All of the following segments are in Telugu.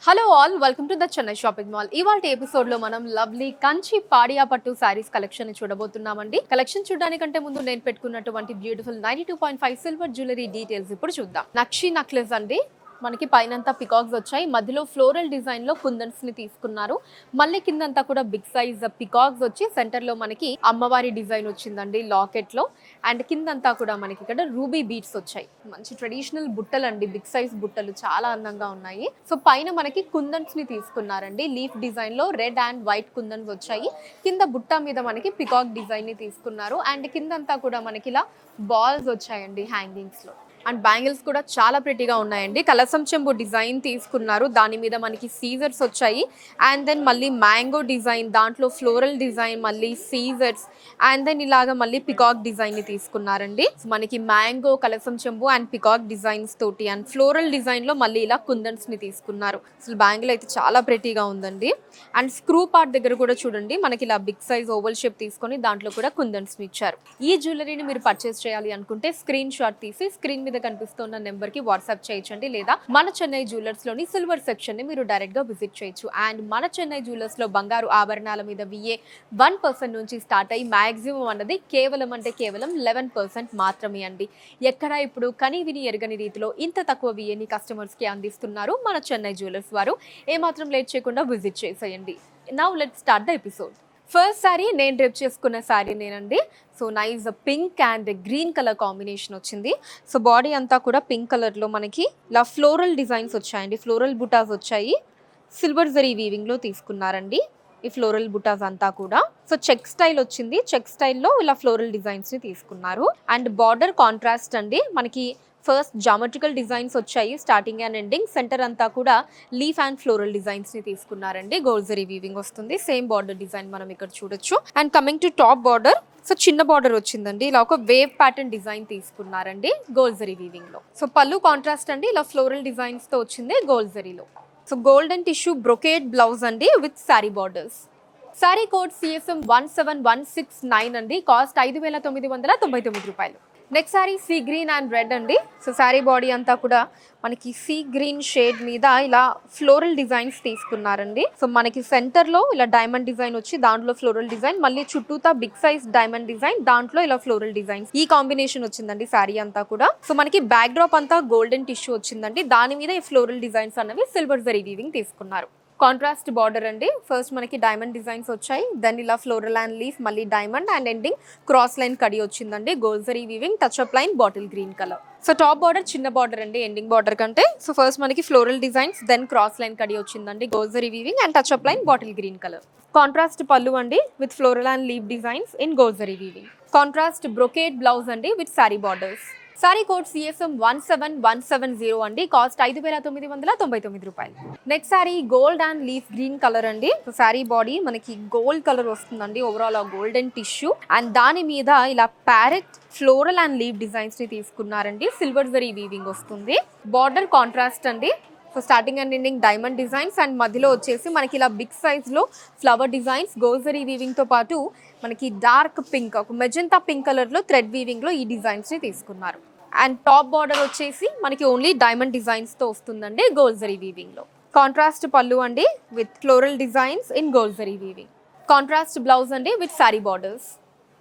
Hello all, welcome to the Chennai shopping mall. ఇవాళ ఎపిసోడ్ లో మనం లవ్లీ కంచి పాడియా పట్టు సారీస్ కలెక్షన్ ని చూడబోతున్నామండి. కలెక్షన్ చూడడానికంటే ముందు నేను పెట్టుకున్నటువంటి బ్యూటిఫుల్ 92.5 సిల్వర్ జ్యువెలరీ డీటెయిల్స్ ఇప్పుడు చూద్దాం. నక్షి నక్లెస్ అండి, మనకి పైనంతా పికాక్స్ వచ్చాయి, మధ్యలో ఫ్లోరల్ డిజైన్ లో కుందన్స్ ని తీసుకున్నారు. మళ్ళీ కిందంతా కూడా బిగ్ సైజ్ పికాక్స్ వచ్చి సెంటర్ లో మనకి అమ్మవారి డిజైన్ వచ్చిందండి లాకెట్ లో. అండ్ కిందంతా కూడా మనకి ఇక్కడ రూబీ బీడ్స్ వచ్చాయి. మంచి ట్రెడిషనల్ బుట్టలు అండి, బిగ్ సైజ్ బుట్టలు చాలా అందంగా ఉన్నాయి. సో పైన మనకి కుందన్స్ ని తీసుకున్నారండి, లీఫ్ డిజైన్ లో రెడ్ అండ్ వైట్ కుందన్స్ వచ్చాయి. కింద బుట్ట మీద మనకి పికాక్ డిజైన్ ని తీసుకున్నారు. అండ్ కిందంతా కూడా మనకి ఇలా బాల్స్ వచ్చాయండి హ్యాంగింగ్స్ లో. అండ్ బ్యాంగిల్స్ కూడా చాలా ప్రెటీగా ఉన్నాయండి. కలసం చెంబు డిజైన్ తీసుకున్నారు, దాని మీద మనకి సీజర్స్ వచ్చాయి. అండ్ దెన్ మళ్ళీ మ్యాంగో డిజైన్, దాంట్లో ఫ్లోరల్ డిజైన్, మళ్ళీ సీజర్స్, అండ్ దెన్ ఇలాగా మళ్ళీ పికాక్ డిజైన్ ని తీసుకున్నారండి. మనకి మ్యాంగో, కలసం చెంబు అండ్ పికాక్ డిజైన్స్ తోటి అండ్ ఫ్లోరల్ డిజైన్ లో మళ్ళీ ఇలా కుందన్స్ ని తీసుకున్నారు. అసలు బ్యాంగిల్ అయితే చాలా ప్రెటీగా ఉందండి. అండ్ స్క్రూ పార్ట్ దగ్గర కూడా చూడండి, మనకి ఇలా బిగ్ సైజ్ ఓవల్ షేప్ తీసుకొని దాంట్లో కూడా కుందన్స్ ని ఇచ్చారు. ఈ జ్యువెలరీని మీరు పర్చేస్ చేయాలి అనుకుంటే స్క్రీన్ షాట్ తీసి స్క్రీన్ మీద కనిపిస్తున్న నెంబర్ కి వాట్సాప్ చేయొచ్చండి, లేదా మన చెన్నై జ్యువెలర్స్ లోని సిల్వర్ సెక్షన్ ని మీరు డైరెక్ట్ గా విజిట్ చేయొచ్చు. అండ్ మన చెన్నై జ్యువెలర్స్ లో బంగారు ఆభరణాల మీద VA 1% నుంచి స్టార్ట్ అయ్యి మాక్సిమం అన్నది కేవలం 11% మాత్రమే అండి. ఎక్కడ ఇప్పుడు కని విని ఎరగని రీతిలో ఇంత తక్కువ VAని కస్టమర్స్ కి అందిస్తున్నారు మన చెన్నై జ్యువెలర్స్ వారు. ఏమాత్రం లేట్ చేయకుండా విజిట్ చేసేయండి. Now let's start the episode. First sorry నేను డ్రెప్ చేసుకున్న సారీ నేనండి. So nice pink and green colour combination వచ్చింది. సో బాడీ అంతా కూడా పింక్ కలర్లో మనకి ఇలా ఫ్లోరల్ డిజైన్స్ వచ్చాయండి, ఫ్లోరల్ బుటాస్ వచ్చాయి. సిల్వర్ జరీ వీవింగ్లో తీసుకున్నారండి ఈ ఫ్లోరల్ బుటాస్ అంతా కూడా. సో చెక్ స్టైల్ వచ్చింది, చెక్ స్టైల్లో ఇలా ఫ్లోరల్ డిజైన్స్ని తీసుకున్నారు. అండ్ బార్డర్ కాంట్రాస్ట్ అండి, మనకి ఫస్ట్ జామెట్రికల్ డిజైన్స్ వచ్చాయి స్టార్టింగ్ అండ్ ఎండింగ్. సెంటర్ అంతా కూడా లీఫ్ అండ్ ఫ్లోరల్ డిజైన్స్ ని తీసుకున్నారండి. గోల్డ్ జరీ వీవింగ్ వస్తుంది, సేమ్ బార్డర్ డిజైన్ మనం ఇక్కడ చూడొచ్చు. And coming to top border, so చిన్న బార్డర్ వచ్చిందండి, ఇలా ఒక వేవ్ ప్యాటర్న్ డిజైన్ తీసుకున్నారండి గోల్డ్ జరీ వీవింగ్ లో. సో పళ్ళు కాంట్రాస్ట్ అండి, ఇలా ఫ్లోరల్ డిజైన్స్ తో వచ్చింది గోల్డ్ జరీలో. So golden tissue brocade blouse అండి with sari borders. Sari code CSM 17169 అండి, కాస్ట్ 5,999 రూపాయలు. Next sari sea green and red అండి. సో సారీ బాడీ అంతా కూడా మనకి సీ గ్రీన్ షేడ్ మీద ఇలా ఫ్లోరల్ డిజైన్స్ తీసుకున్నారండి. సో మనకి సెంటర్ లో ఇలా డైమండ్ డిజైన్ వచ్చి దాంట్లో ఫ్లోరల్ డిజైన్, మళ్ళీ చుట్టూతా బిగ్ సైజ్ డైమండ్ డిజైన్, దాంట్లో ఇలా ఫ్లోరల్ డిజైన్స్, ఈ కాంబినేషన్ వచ్చిందండి సారీ అంతా కూడా. సో మనకి బ్యాక్ డ్రాప్ అంతా గోల్డెన్ టిష్యూ వచ్చిందండి, దాని మీద ఈ ఫ్లోరల్ డిజైన్స్ అన్నవి సిల్వర్ జరీ వీవింగ్ తీసుకున్నారు. కాంట్రాస్ట్ బార్డర్ అండి, ఫస్ట్ మనకి డైమండ్ డిజైన్స్ వచ్చాయి, దెన్ ఇలా ఫ్లోరల్ అండ్ లీఫ్, మళ్ళీ diamond and ending cross line కడి వచ్చిందండి. Gold zari weaving, touch up line bottle green colour. So top border చిన్న బార్డర్ అండి ఎండింగ్ బార్డర్ కంటే. సో ఫస్ట్ మనకి floral designs, then cross line కడి వచ్చిందండి, gold zari weaving and touch up line bottle green colour. Contrast pallu అండి with floral and leaf designs in gold zari weaving. Contrast brocade blouse అండి with sari borders. Sari code CSM 17170 అండి, కాస్ట్ 5,999 రూపాయలు. Next sari gold and leaf green colour అండి. సో సారీ బాడీ మనకి గోల్డ్ కలర్ వస్తుందండి, ఓవరాల్ గోల్డెన్ టిష్యూ, అండ్ దాని మీద ఇలా parrot floral and leaf designs ని తీసుకున్నారండి. సిల్వర్ జరీ వీవింగ్ వస్తుంది. బార్డర్ కాంట్రాస్ట్ అండి, so starting and ending diamond designs, and మధ్యలో వచ్చేసి మనకి ఇలా బిగ్ సైజ్ లో flower designs, gold zari weaving తో పాటు మనకి డార్క్ పింక్, ఒక మెజెంటా పింక్ కలర్ లో థ్రెడ్ వీవింగ్ లో ఈ డిజైన్స్ ని తీసుకున్నారు. అండ్ టాప్ బార్డర్ వచ్చేసి మనకి ఓన్లీ డైమండ్ డిజైన్స్ తో వస్తుందండి గోల్డ్ జరీ వీవింగ్ లో. కాంట్రాస్ట్ పళ్ళు అండి with floral designs in gold zari weaving. Contrast blouse అండి with sari borders.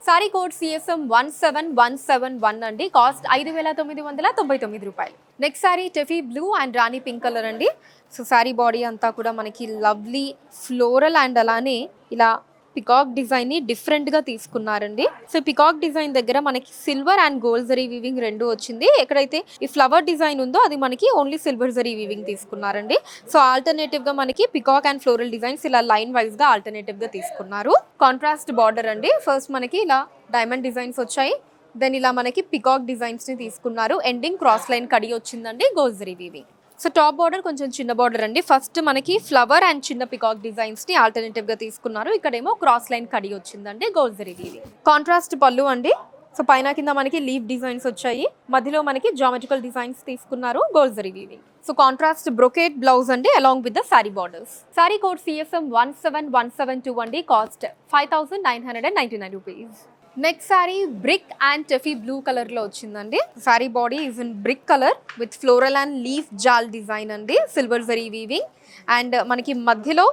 Sari code CSM 17171 అండి, కాస్ట్ 5,999 రూపాయలు. Next sari taffy blue and rani pink colour అండి. సో సారీ బాడీ అంతా కూడా మనకి లవ్లీ ఫ్లోరల్ అండ్ అలానే ఇలా పికాక్ డిజైన్ ని డిఫరెంట్ గా తీసుకున్నారండి. సో పికాక్ డిజైన్ దగ్గర మనకి silver and gold zari weaving రెండు వచ్చింది. ఎక్కడైతే ఈ ఫ్లవర్ డిజైన్ ఉందో అది మనకి ఓన్లీ సిల్వర్ జరీ వీవింగ్ తీసుకున్నారండి. సో ఆల్టర్నేటివ్ గా మనకి పికాక్ అండ్ ఫ్లోరల్ డిజైన్స్ ఇలా లైన్ వైజ్ గా ఆల్టర్నేటివ్ గా తీసుకున్నారు. కాంట్రాస్ట్ బార్డర్ అండి, ఫస్ట్ మనకి ఇలా డైమండ్ డిజైన్స్ వచ్చాయి, దెన్ ఇలా మనకి పికాక్ డిజైన్స్ ని తీసుకున్నారు, ఎండింగ్ క్రాస్ లైన్ కడి వచ్చిందండి gold zari weaving. So top border కొంచెం చిన్న బార్డర్ అండి, ఫస్ట్ మనకి ఫ్లవర్ అండ్ చిన్న పికాక్ డిజైన్స్ ని ఆల్టర్నేటివ్ గా తీసుకున్నారు, ఇక్కడేమో క్రాస్ లైన్ కడి వచ్చిందండి gold zari weaving. Contrast pallu అండి, సో పైన కింద మనకి లీఫ్ డిజైన్స్ వచ్చాయి, మధ్యలో మనకి జామెట్రికల్ డిజైన్స్ తీసుకున్నారు gold zari weaving. So contrast brocade blouse అండి along with the sari borders. Sari code CSM 17172 అండి, cost 5,999 rupees. Next sari brick and టెఫీ blue colour లో వచ్చిందండి. Sari body is in brick colour with floral and leaf jaal design అండి, సిల్వర్ జరీ వీవింగ్ అండ్ మనకి మధ్యలో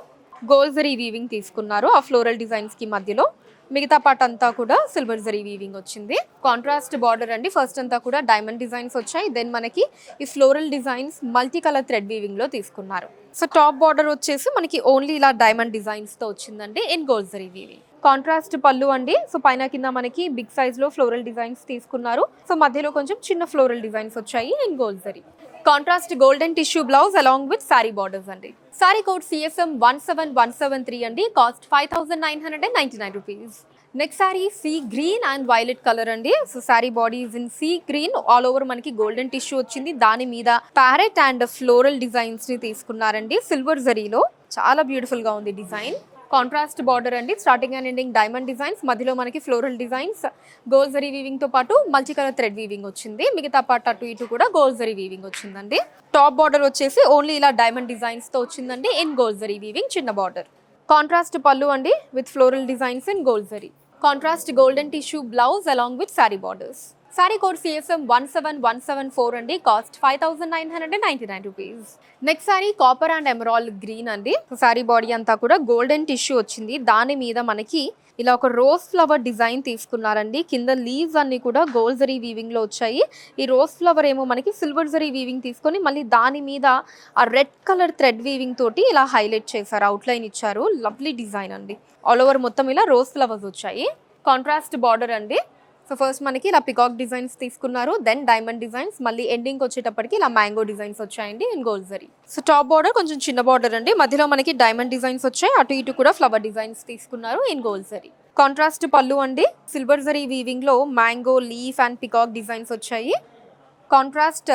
గోల్డ్ జరీ వీవింగ్ తీసుకున్నారు ఆ ఫ్లోరల్ డిజైన్స్ కి మధ్యలో. మిగతా పార్ట్ అంతా కూడా సిల్వర్ జరీ వీవింగ్ వచ్చింది. కాంట్రాస్ట్ బార్డర్ అండి, ఫస్ట్ అంతా కూడా డైమండ్ డిజైన్స్ వచ్చాయి, దెన్ మనకి ఈ floral designs multi colour thread weaving లో తీసుకున్నారు. సో టాప్ బార్డర్ వచ్చేసి మనకి ఓన్లీ ఇలా డైమండ్ డిజైన్స్ తో వచ్చిందండి in gold zari weaving. Contrast pallu అండి, సో పైన కింద మనకి బిగ్ సైజ్ లో ఫ్లోరల్ డిజైన్స్ తీసుకున్నారు, సో మధ్యలో కొంచెం చిన్న ఫ్లోరల్ డిజైన్స్ వచ్చాయి in gold zari. Contrast golden tissue blouse along with sari borders అండి. సారీ కోడ్ CSM 17173 అండి, cost 5999 rupees. Next sari sea green and violet colour అండి. So sari body is in sea green, all over మనకి గోల్డెన్ టిష్యూ వచ్చింది, దాని మీద ప్యారెట్ అండ్ ఫ్లోరల్ డిజైన్స్ ని తీసుకున్నారండి సిల్వర్ జరీలో. చాలా బ్యూటిఫుల్ గా ఉంది డిజైన్. కాంట్రాస్ట్ బార్డర్ అండి, starting and ending diamond designs, మధ్యలో మనకి floral designs, gold zari weaving తో పాటు మల్టీ కలర్ థ్రెడ్ వీవింగ్ వచ్చింది, మిగతా పార్ట్ అటు ఇటు కూడా గోల్డ్ జరీ వీవింగ్ వచ్చిందండి. టాప్ బార్డర్ వచ్చేసి ఓన్లీ ఇలా డైమండ్ డిజైన్స్ తో వచ్చిందండి ఇన్ గోల్డ్ జరీ వీవింగ్, చిన్న బార్డర్. కాంట్రాస్ట్ పళ్ళు అండి with floral designs in gold zari. Contrast golden tissue blouse along with sari borders. Sari code CSM 17174 అండి, cost 5999 rupees. Next sari copper and emerald green అండి. సారీ బాడీ అంతా కూడా గోల్డెన్ టిష్యూ వచ్చింది, దాని మీద మనకి ఇలా ఒక రోజ్ ఫ్లవర్ డిజైన్ తీసుకున్నారండి, కింద లీవ్స్ అన్ని కూడా గోల్డ్ జరీ వీవింగ్ లో వచ్చాయి. ఈ రోజ్ ఫ్లవర్ ఏమో మనకి సిల్వర్ జరీ వీవింగ్ తీసుకొని మళ్ళీ దాని మీద ఆ రెడ్ కలర్ థ్రెడ్ వీవింగ్ తోటి ఇలా హైలైట్ చేశారు, అవుట్లైన్ ఇచ్చారు. లవ్లీ డిజైన్ అండి, ఆల్ ఓవర్ మొత్తం ఇలా రోజ్ ఫ్లవర్స్ వచ్చాయి. కాంట్రాస్ట్ బార్డర్ అండి, సో ఫస్ట్ మనకి ఇలా పికాక్ డిజైన్స్ తీసుకున్నారు, దెన్ డైమండ్ డిజైన్స్, మళ్ళీ ఎండింగ్ వచ్చేటప్పటికి ఇలా మ్యాంగో డిజైన్స్ వచ్చాయండి in gold zari. So top border కొంచెం చిన్న బార్డర్ అండి, మధ్యలో మనకి డైమండ్ డిజైన్స్ వచ్చాయి, అటు ఇటు కూడా ఫ్లవర్ డిజైన్స్ తీసుకున్నారు in gold zari. Contrast pallu అండి, సిల్వర్ జరీ వీవింగ్ లో mango, leaf and peacock designs వచ్చాయి. కాంట్రాస్ట్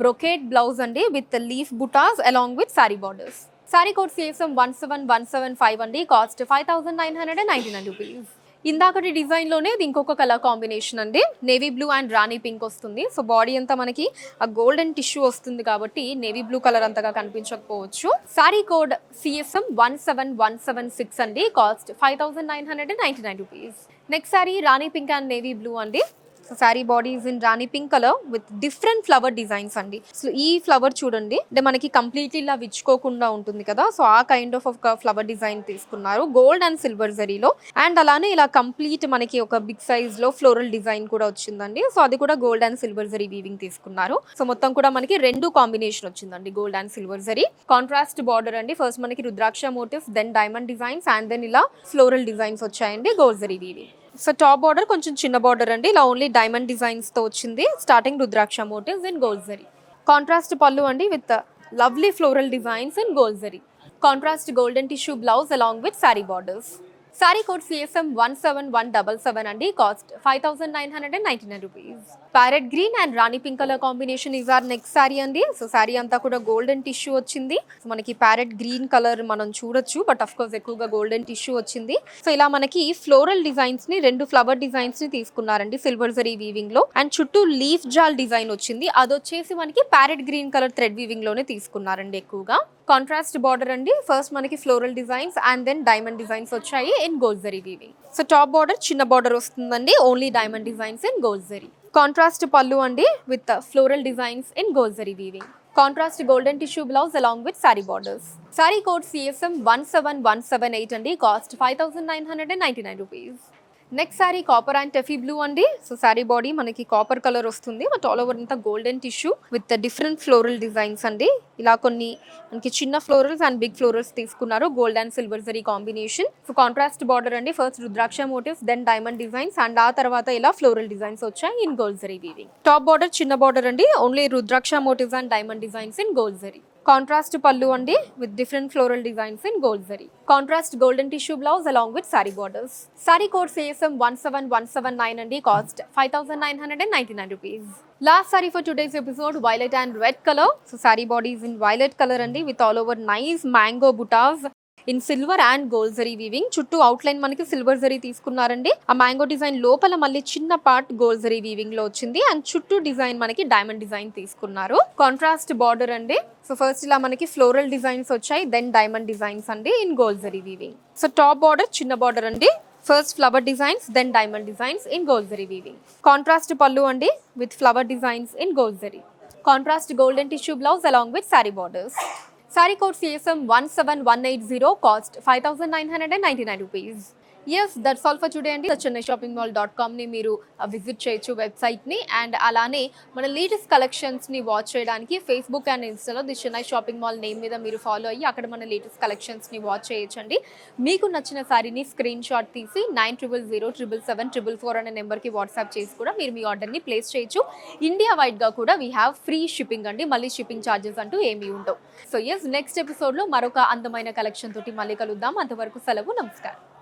బ్రొకేడ్ బ్లౌజ్ అండి with leaf butas along with sari borders. Sari code CSM 17175 అండి, కాస్ట్ 5999 రూపీస్. ఇందాకటి డిజైన్ లోనే ఇది ఇంకొక కలర్ కాంబినేషన్ అండి, navy blue and rani pink వస్తుంది. సో బాడీ అంతా మనకి ఆ గోల్డెన్ టిష్యూ వస్తుంది కాబట్టి నేవీ బ్లూ కలర్ అంతగా కనిపించకపోవచ్చు. సారీ కోడ్ CSM 17176 అండి, cost 5999 rupees. Next sari rani pink and navy blue అండి. So sari body is in rani pink colour with different flower designs అండి. సో ఈ ఫ్లవర్ చూడండి, అంటే మనకి కంప్లీట్లీ ఇలా విచ్చుకోకుండా ఉంటుంది కదా, సో ఆ కైండ్ ఆఫ్ ఒక ఫ్లవర్ డిజైన్ తీసుకున్నారు గోల్డ్ అండ్ సిల్వర్ జరీలో. అండ్ అలానే ఇలా కంప్లీట్ మనకి ఒక బిగ్ సైజ్ లో ఫ్లోరల్ డిజైన్ కూడా వచ్చిందండి, సో అది కూడా gold and silver zari weaving తీసుకున్నారు. సో మొత్తం కూడా మనకి రెండు కాంబినేషన్ వచ్చిందండి, gold and silver zari. Contrast border అండి, ఫస్ట్ మనకి rudraksha motifs, then diamond designs and then ఇలా ఫ్లోరల్ డిజైన్స్ వచ్చాయండి gold zari weaving. So top border కొంచెం చిన్న బార్డర్ అండి, ఇలా ఓన్లీ డైమండ్ డిజైన్స్ తో వచ్చింది, starting rudraksha motifs in gold zari. Contrast pallu అండి with lovely floral designs in gold zari. Contrast golden tissue blouse along with sari borders. Sari code CSM 17177 అండి, cost 5999 rupees. Parrot green and rani pink colour combination is are next sari అండి. సో సారీ అంతా కూడా గోల్డెన్ టిష్యూ వచ్చింది, సో మనకి ప్యారెట్ గ్రీన్ కలర్ మనం చూడొచ్చు, బట్ అఫ్ కోర్స్ ఎక్కువగా గోల్డెన్ టిష్యూ వచ్చింది. సో ఇలా మనకి ఫ్లోరల్ డిజైన్స్ ని, రెండు ఫ్లవర్ డిజైన్స్ ని తీసుకున్నారండి సిల్వర్ జరీ వీవింగ్ లో, అండ్ చుట్టూ లీఫ్ జాల్ డిజైన్ వచ్చింది, అది వచ్చేసి మనకి parrot green colour thread weaving లోనే తీసుకున్నారండి ఎక్కువగా. కాంట్రాస్ట్ బార్డర్ అండి, ఫస్ట్ మనకి floral designs and then diamond designs వచ్చాయి in gold zari weaving. So top border చిన్న బార్డర్ వస్తుందండి, only diamond designs in gold zari. Contrast pallu అండి with floral designs in gold zari weaving. Contrast golden tissue blouse along with sari borders. Sari code CSM 17178 అండి, cost 5999 rupees. Next sari copper and టెఫీ blue అండి. సో సారీ బాడీ మనకి కాపర్ కలర్ వస్తుంది, బట్ ఆల్ ఓవర్ అంతా golden tissue with different floral designs అండి. ఇలా కొన్ని మనకి చిన్న ఫ్లోరల్స్ అండ్ బిగ్ ఫ్లోరల్స్ తీసుకున్నారు, gold and silver zari combination. So contrast border అండి, first rudraksha motifs, then diamond designs and ఆ తర్వాత ఇలా ఫ్లోరల్ డిజైన్స్ వచ్చాయి in gold zari weaving. Top border చిన్న బార్డర్ అండి, only rudraksha motifs and diamond designs in gold zari. Contrast pallu అండి with different floral designs in gold zari. Contrast golden tissue blouse along with sari borders. Sari code CSM 17179 అండి, cost 5999 rupees. Last sari for today's episode violet and red colour. So sari bodies in violet colour అండి with all over nice mango butas in silver and gold zari weaving. చుట్టూ అవుట్లైన్ మనకి సిల్వర్ జరీ తీసుకున్నారండి, ఆ మ్యాంగో డిజైన్ లోపల మళ్ళీ చిన్న పార్ట్ గోల్డ్ జరీ వీవింగ్ లో వచ్చింది, అండ్ చుట్టూ డిజైన్ మనకి డైమండ్ డిజైన్ తీసుకున్నారు. కాంట్రాస్ట్ బార్డర్ అండి, సో ఫస్ట్ ఇలా మనకి ఫ్లోరల్ డిజైన్స్ వచ్చాయి, దెన్ డైమండ్ డిజైన్స్ అండి in gold zari weaving. So top border చిన్న బార్డర్ అండి, first flower designs, then diamond designs in gold zari weaving. Contrast pallu అండి with flower designs in gold zari. Contrast golden tissue blouse along with sari borders. Sari code CSM 17180, cost 5999 rupees. Yes, that's all for today అండి. chennai-shoppingmall.com ని మీరు విజిట్ చేయొచ్చు వెబ్సైట్ని. అండ్ అలానే మన లేటెస్ట్ కలెక్షన్స్ని వాచ్ చేయడానికి ఫేస్బుక్ అండ్ ఇన్స్టాలో the Chennai shopping mall name మీద మీరు ఫాలో అయ్యి అక్కడ మన లేటెస్ట్ కలెక్షన్స్ని వాచ్ చేయొచ్చండి. మీకు నచ్చిన శారీని స్క్రీన్ షాట్ తీసి 9000777744 అనే నెంబర్కి వాట్సాప్ చేసి కూడా మీరు మీ ఆర్డర్ని ప్లేస్ చేయొచ్చు. ఇండియా వైడ్గా కూడా వీ హ్యావ్ ఫ్రీ షిప్పింగ్ అండి. మళ్ళీ షిప్పింగ్ ఛార్జెస్ అంటూ ఏమీ ఉండవు. సో ఎస్, నెక్స్ట్ ఎపిసోడ్లో మరొక అందమైన కలెక్షన్ తోటి మళ్ళీ కలుద్దాం. అంతవరకు సెలవు, నమస్కారం.